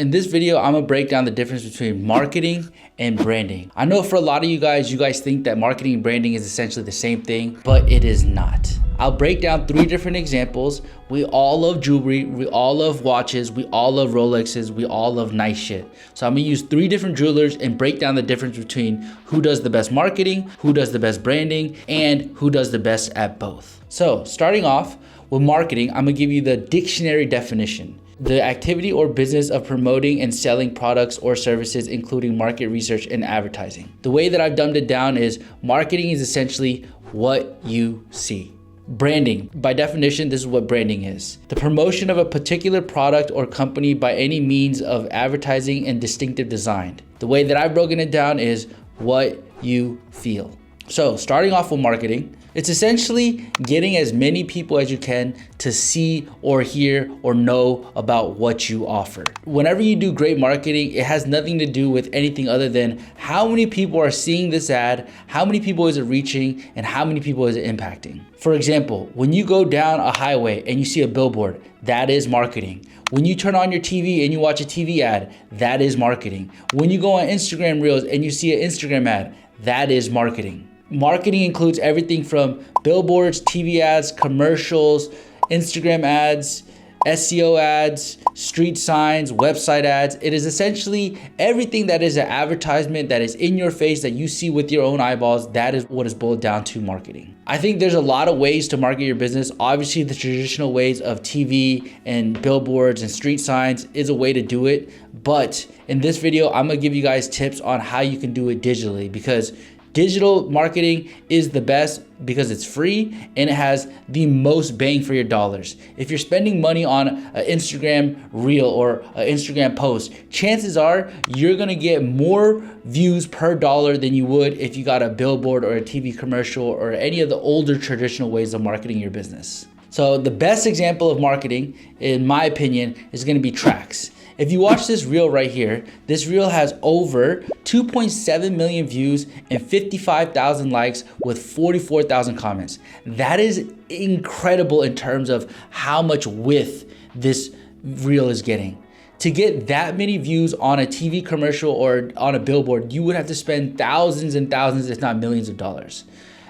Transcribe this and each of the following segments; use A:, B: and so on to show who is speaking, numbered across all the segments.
A: In this video, I'm gonna break down the difference between marketing and branding. I know for a lot of you guys think that marketing and branding is essentially the same thing, but it is not. I'll break down 3 different examples. We all love jewelry, we all love watches, we all love Rolexes, we all love nice shit. So I'm gonna use 3 different jewelers and break down the difference between who does the best marketing, who does the best branding, and who does the best at both. So starting off with marketing, I'm gonna give you the dictionary definition. The activity or business of promoting and selling products or services, including market research and advertising. The way that I've dumbed it down is marketing is essentially what you see. Branding, by definition, this is what branding is. The promotion of a particular product or company by any means of advertising and distinctive design. The way that I've broken it down is what you feel. So starting off with marketing, it's essentially getting as many people as you can to see or hear or know about what you offer. Whenever you do great marketing, it has nothing to do with anything other than how many people are seeing this ad, how many people is it reaching, and how many people is it impacting. For example, when you go down a highway and you see a billboard, that is marketing. When you turn on your TV and you watch a TV ad, that is marketing. When you go on Instagram Reels and you see an Instagram ad, that is marketing. Marketing includes everything from billboards, TV ads, commercials, Instagram ads, SEO ads, street signs, website ads. It is essentially everything that is an advertisement that is in your face that you see with your own eyeballs. That is what is boiled down to marketing. I think there's a lot of ways to market your business. Obviously, the traditional ways of TV and billboards and street signs is a way to do it. But in this video, I'm gonna give you guys tips on how you can do it digitally, because digital marketing is the best because it's free and it has the most bang for your dollars. If you're spending money on an Instagram reel or an Instagram post, chances are you're gonna get more views per dollar than you would if you got a billboard or a TV commercial or any of the older traditional ways of marketing your business. So the best example of marketing, in my opinion, is gonna be tracks. If you watch this reel right here, this reel has over 2.7 million views and 55,000 likes with 44,000 comments. That is incredible in terms of how much width this reel is getting. To get that many views on a TV commercial or on a billboard, you would have to spend thousands and thousands, if not millions of dollars.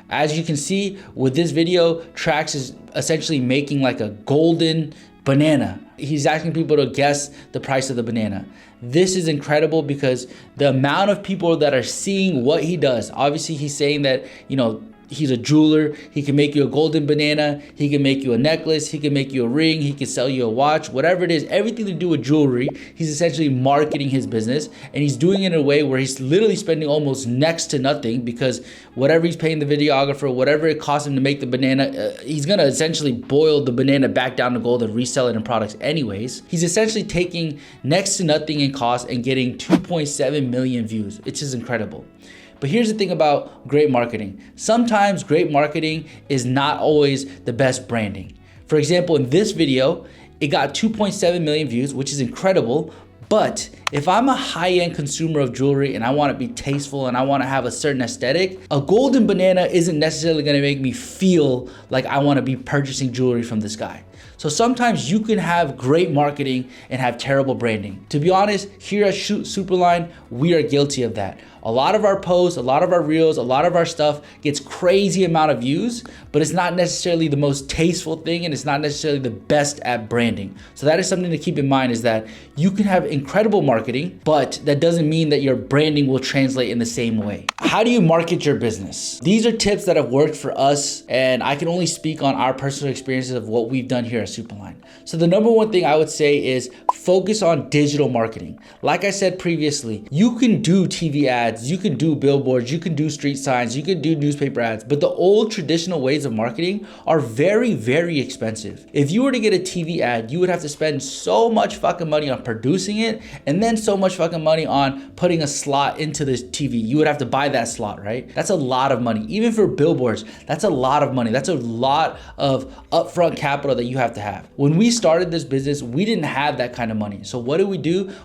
A: As you can see with this video, Trax is essentially making like a golden banana. He's asking people to guess the price of the banana. This is incredible because the amount of people that are seeing what he does, obviously he's saying that, he's a jeweler. He can make you a golden banana. He can make you a necklace. He can make you a ring. He can sell you a watch, whatever it is, everything to do with jewelry. He's essentially marketing his business, and he's doing it in a way where he's literally spending almost next to nothing, because whatever he's paying the videographer, whatever it costs him to make the banana, he's gonna essentially boil the banana back down to gold and resell it in products anyways. He's essentially taking next to nothing in cost and getting 2.7 million views. It's just incredible. But here's the thing about great marketing. Sometimes great marketing is not always the best branding. For example, in this video, it got 2.7 million views, which is incredible. But if I'm a high-end consumer of jewelry and I want to be tasteful and I want to have a certain aesthetic, a golden banana isn't necessarily going to make me feel like I want to be purchasing jewelry from this guy. So sometimes you can have great marketing and have terrible branding. To be honest, here at Superline, we are guilty of that. A lot of our posts, a lot of our reels, a lot of our stuff gets crazy amount of views, but it's not necessarily the most tasteful thing and it's not necessarily the best at branding. So that is something to keep in mind, is that you can have incredible marketing, but that doesn't mean that your branding will translate in the same way. How do you market your business? These are tips that have worked for us, and I can only speak on our personal experiences of what we've done here at Superline. So the number one thing I would say is focus on digital marketing. Like I said previously, you can do TV ads, you can do billboards, you can do street signs, you can do newspaper ads, but the old traditional ways of marketing are very, very expensive. If you were to get a TV ad, you would have to spend so much fucking money on producing it, and then so much fucking money on putting a slot into this TV. You would have to buy that slot, right? That's a lot of money. Even for billboards, that's a lot of money. That's a lot of upfront capital that you have to have. When we started this business, we didn't have that kind of money. So what do?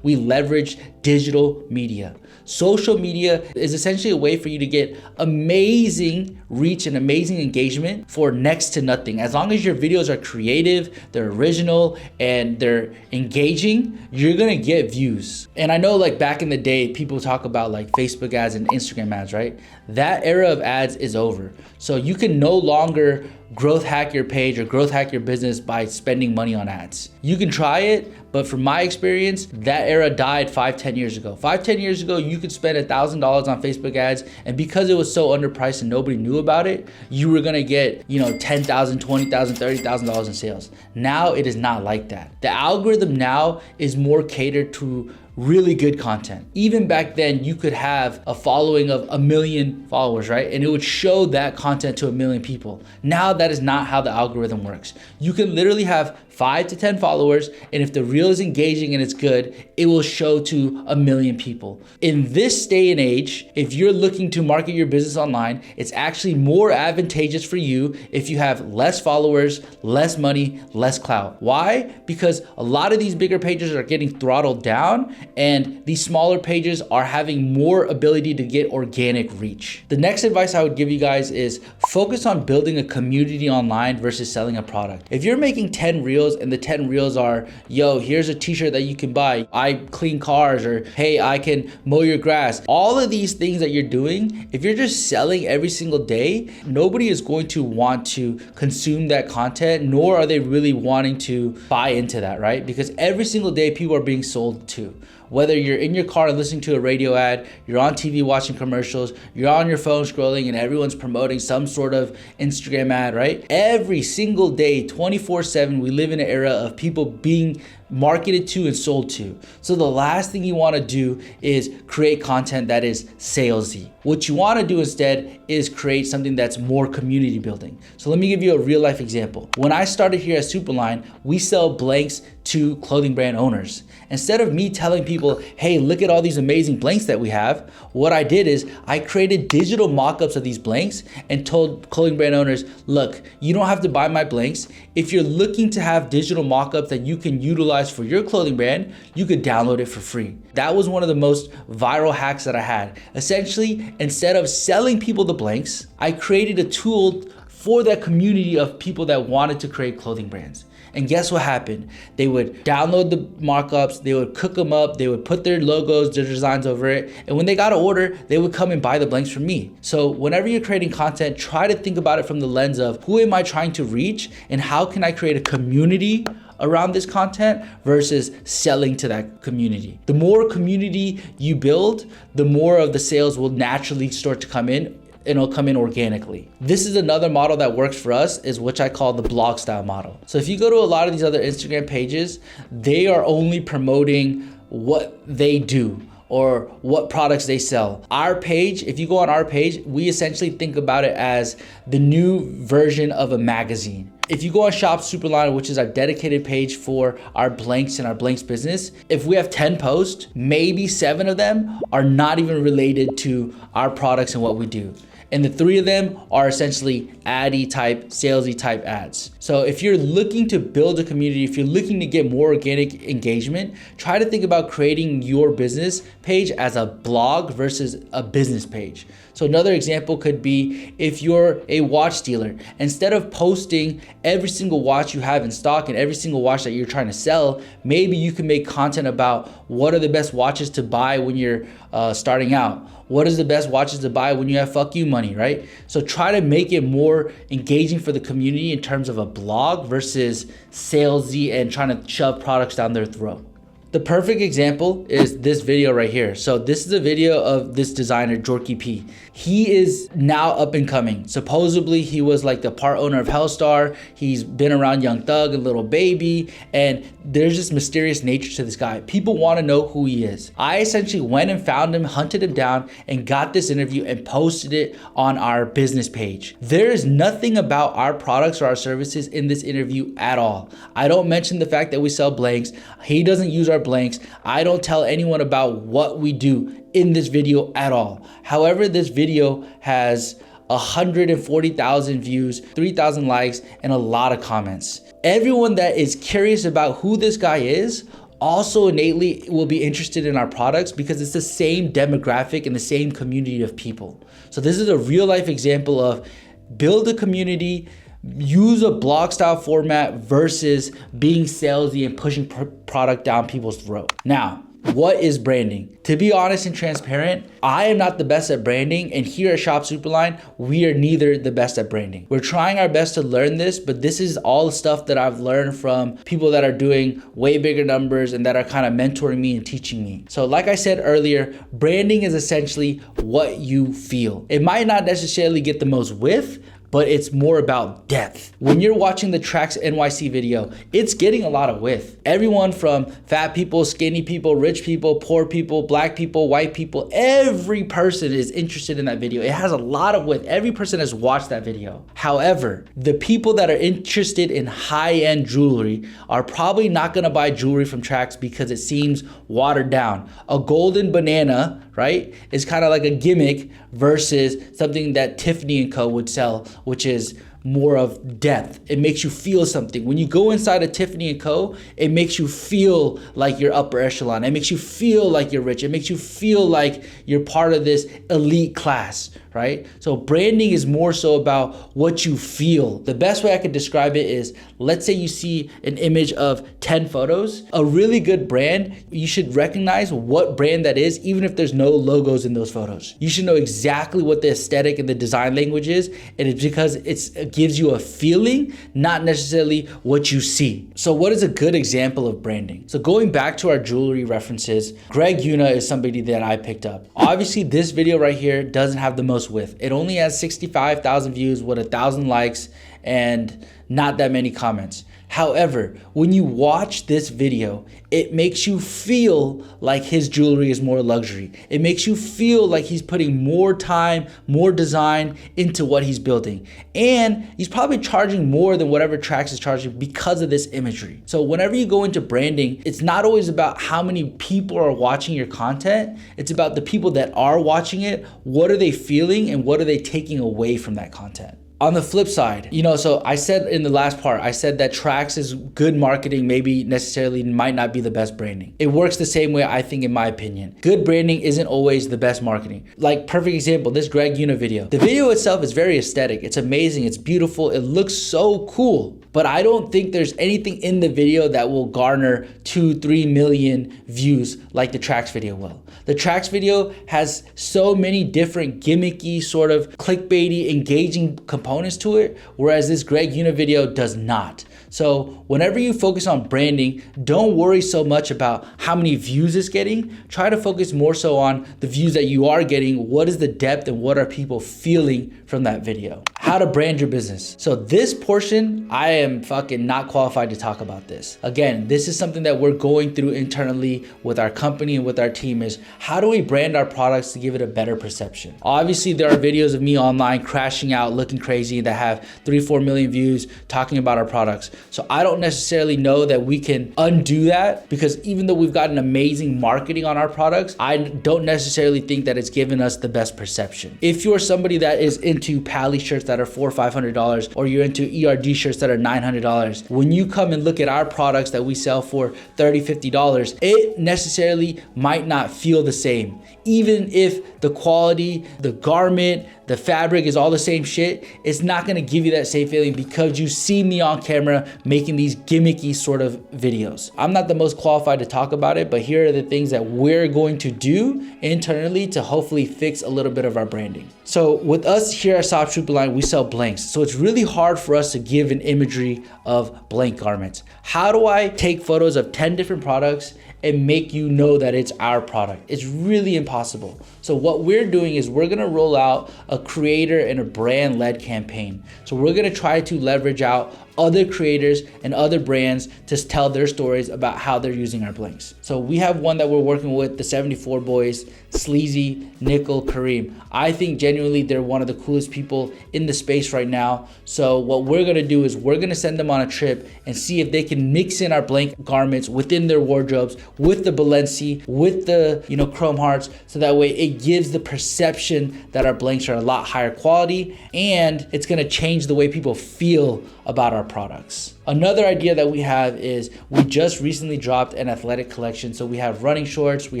A: We leveraged digital media. Social media is essentially a way for you to get amazing reach and amazing engagement for next to nothing. As long as your videos are creative, they're original, and they're engaging, you're gonna get views. And I know like back in the day, people talk about like Facebook ads and Instagram ads, right? That era of ads is over. So you can no longer growth hack your page or growth hack your business by spending money on ads. You can try it, but from my experience, that era died 5-10 years ago. 5-10 years ago, you could spend $1,000 on Facebook ads, and because it was so underpriced and nobody knew about it, you were gonna get, $10,000, $20,000, $30,000 in sales. Now it is not like that. The algorithm now is more catered to really good content. Even back then, you could have a following of 1 million followers, right? And it would show that content to 1 million people. Now that is not how the algorithm works. You can literally have 5 to 10 followers, and if the reel is engaging and it's good, it will show to 1 million people. In this day and age, if you're looking to market your business online, it's actually more advantageous for you if you have less followers, less money, less clout. Why? Because a lot of these bigger pages are getting throttled down, and these smaller pages are having more ability to get organic reach. The next advice I would give you guys is focus on building a community online versus selling a product. If you're making 10 reels and the 10 reels are, yo, here's a t-shirt that you can buy, I clean cars, or hey, I can mow your grass. All of these things that you're doing, if you're just selling every single day, nobody is going to want to consume that content, nor are they really wanting to buy into that, right? Because every single day people are being sold to. Whether you're in your car listening to a radio ad, you're on TV watching commercials, you're on your phone scrolling and everyone's promoting some sort of Instagram ad, right? Every single day, 24/7, we live in an era of people being marketed to and sold to. So the last thing you want to do is create content that is salesy. What you want to do instead is create something that's more community building. So let me give you a real life example. When I started here at Superline, we sell blanks to clothing brand owners. Instead of me telling people, hey, look at all these amazing blanks that we have, what I did is I created digital mock-ups of these blanks and told clothing brand owners, look, you don't have to buy my blanks. If you're looking to have digital mock-ups that you can utilize for your clothing brand, you could download it for free. That was one of the most viral hacks that I had. Essentially, instead of selling people the blanks, I created a tool for that community of people that wanted to create clothing brands. And guess what happened? They would download the markups, they would cook them up, they would put their logos, their designs over it, and when they got an order, they would come and buy the blanks from me. So whenever you're creating content, try to think about it from the lens of who am I trying to reach and how can I create a community around this content versus selling to that community. The more community you build, the more of the sales will naturally start to come in, and it'll come in organically. This is another model that works for us, is which I call the blog style model. So if you go to a lot of these other Instagram pages, they are only promoting what they do or what products they sell. Our page, if you go on our page, we essentially think about it as the new version of a magazine. If you go on Shop Superline, which is our dedicated page for our blanks and our blanks business, if we have 10 posts, maybe 7 of them are not even related to our products and what we do. And the 3 of them are essentially ad-y type, salesy type ads. So if you're looking to build a community, if you're looking to get more organic engagement, try to think about creating your business page as a blog versus a business page. So another example could be if you're a watch dealer, instead of posting every single watch you have in stock and every single watch that you're trying to sell, maybe you can make content about what are the best watches to buy when you're starting out. What is the best watches to buy when you have fuck you money, right? So try to make it more engaging for the community in terms of a blog versus salesy and trying to shove products down their throat. The perfect example is this video right here. So this is a video of this designer, Jorky P. He is now up and coming. Supposedly he was like the part owner of Hellstar. He's been around Young Thug, a little baby, and there's this mysterious nature to this guy. People want to know who he is. I essentially went and found him, hunted him down, and got this interview and posted it on our business page. There is nothing about our products or our services in this interview at all. I don't mention the fact that we sell blanks. He doesn't use our blanks. I don't tell anyone about what we do in this video at all. However, this video has 140,000 views, 3,000 likes, and a lot of comments. Everyone that is curious about who this guy is also innately will be interested in our products because it's the same demographic and the same community of people. So this is a real life example of build a community, use a blog style format versus being salesy and pushing product down people's throat. Now, what is branding? To be honest and transparent, I am not the best at branding, and here at Shop Superline, we are neither the best at branding. We're trying our best to learn this, but this is all the stuff that I've learned from people that are doing way bigger numbers and that are kind of mentoring me and teaching me. So like I said earlier, branding is essentially what you feel. It might not necessarily get the most width, but it's more about depth. When you're watching the Tracks NYC video, it's getting a lot of width. Everyone from fat people, skinny people, rich people, poor people, black people, white people, every person is interested in that video. It has a lot of width. Every person has watched that video. However, the people that are interested in high-end jewelry are probably not gonna buy jewelry from Tracks because it seems watered down. A golden banana, right, is kind of like a gimmick versus something that Tiffany & Co. would sell, which is more of depth. It makes you feel something. When you go inside of Tiffany & Co., it makes you feel like you're upper echelon. It makes you feel like you're rich. It makes you feel like you're part of this elite class, right? So branding is more so about what you feel. The best way I could describe it is, let's say you see an image of 10 photos. A really good brand, you should recognize what brand that is, even if there's no logos in those photos. You should know exactly what the aesthetic and the design language is, and it's because it gives you a feeling, not necessarily what you see. So what is a good example of branding? So going back to our jewelry references, Greg Yuna is somebody that I picked up. Obviously, this video right here doesn't have the most width. It only has 65,000 views with 1,000 likes and not that many comments. However, when you watch this video, it makes you feel like his jewelry is more luxury. It makes you feel like he's putting more time, more design into what he's building. And he's probably charging more than whatever Tracks is charging because of this imagery. So whenever you go into branding, it's not always about how many people are watching your content. It's about the people that are watching it. What are they feeling and what are they taking away from that content? On the flip side, so I said in the last part, I said that Tracks is good marketing, maybe necessarily might not be the best branding. It works the same way, I think, in my opinion. Good branding isn't always the best marketing. Like, perfect example, this Greg Yuna video. The video itself is very aesthetic. It's amazing. It's beautiful. It looks so cool. But I don't think there's anything in the video that will garner 2-3 million views like the Tracks video will. The Tracks video has so many different gimmicky, sort of clickbaity, engaging components to it, whereas this Greg Yuna video does not. So whenever you focus on branding, don't worry so much about how many views it's getting. Try to focus more so on the views that you are getting. What is the depth and what are people feeling from that video? How to brand your business. So this portion, I am fucking not qualified to talk about this. Again, this is something that we're going through internally with our company and with our team, is how do we brand our products to give it a better perception? Obviously, there are videos of me online crashing out, looking crazy, that have 3-4 million views talking about our products. So I don't necessarily know that we can undo that, because even though we've gotten amazing marketing on our products, I don't necessarily think that it's given us the best perception. If you're somebody that is into Pally shirts that are $400 or $500, or you're into ERD shirts that are $900, when you come and look at our products that we sell for $30, $50, it necessarily might not feel the same. Even if the quality, the garment, the fabric is all the same shit, it's not gonna give you that same feeling because you see me on camera making these gimmicky sort of videos. I'm not the most qualified to talk about it, but here are the things that we're going to do internally to hopefully fix a little bit of our branding. So with us here at Shop Superline, we sell blanks. So it's really hard for us to give an imagery of blank garments. How do I take photos of 10 different products and make you know that it's our product? It's really impossible. So what we're doing is we're gonna roll out a creator and a brand-led campaign. So we're gonna try to leverage out other creators and other brands to tell their stories about how they're using our blanks. So we have one that we're working with, the 74 Boys, Sleazy, Nickel, Kareem. I think genuinely they're one of the coolest people in the space right now. So what we're gonna do is we're gonna send them on a trip and see if they can mix in our blank garments within their wardrobes with the Balenci, with the chrome hearts, so that way it gives the perception that our blanks are a lot higher quality, and it's gonna change the way people feel about our our products. Another idea that we have is we just recently dropped an athletic collection. So we have running shorts, we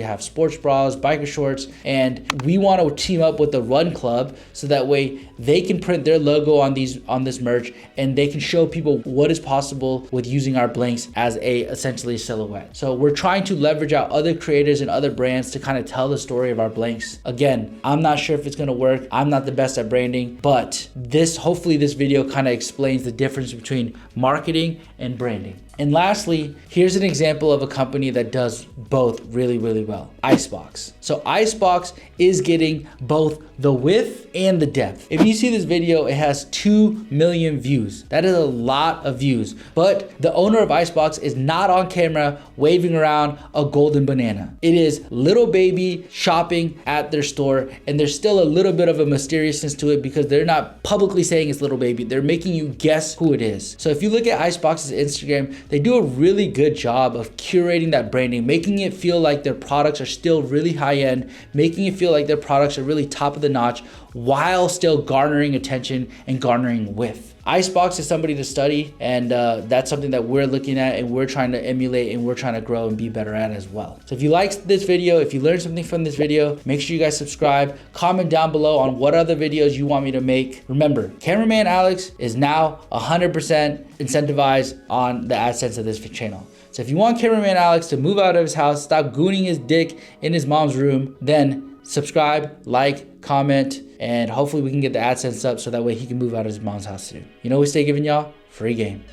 A: have sports bras, biker shorts, and we want to team up with the Run Club so that way they can print their logo on this merch and they can show people what is possible with using our blanks as essentially a silhouette. So we're trying to leverage out other creators and other brands to kind of tell the story of our blanks. Again, I'm not sure if it's going to work. I'm not the best at branding, but hopefully this video kind of explains the difference between marketing and branding. And lastly, here's an example of a company that does both really, really well. Icebox. So Icebox is getting both the width and the depth. If you see this video, it has 2 million views. That is a lot of views. But the owner of Icebox is not on camera waving around a golden banana. It is little baby shopping at their store, and there's still a little bit of a mysteriousness to it because they're not publicly saying it's little baby. They're making you guess who it is. So if you look at Icebox's Instagram, they do a really good job of curating that branding, making it feel like their products are still really high end, making it feel like their products are really top of the notch while still garnering attention and garnering width. Icebox is somebody to study, and that's something that we're looking at and we're trying to emulate and we're trying to grow and be better at as well. So if you liked this video, if you learned something from this video, make sure you guys subscribe, comment down below on what other videos you want me to make. Remember, cameraman Alex is now 100% incentivized on the AdSense of this channel. So if you want cameraman Alex to move out of his house, stop gooning his dick in his mom's room, then subscribe, like, comment, and hopefully we can get the AdSense up so that way he can move out of his mom's house too. You know we stay giving y'all? Free game.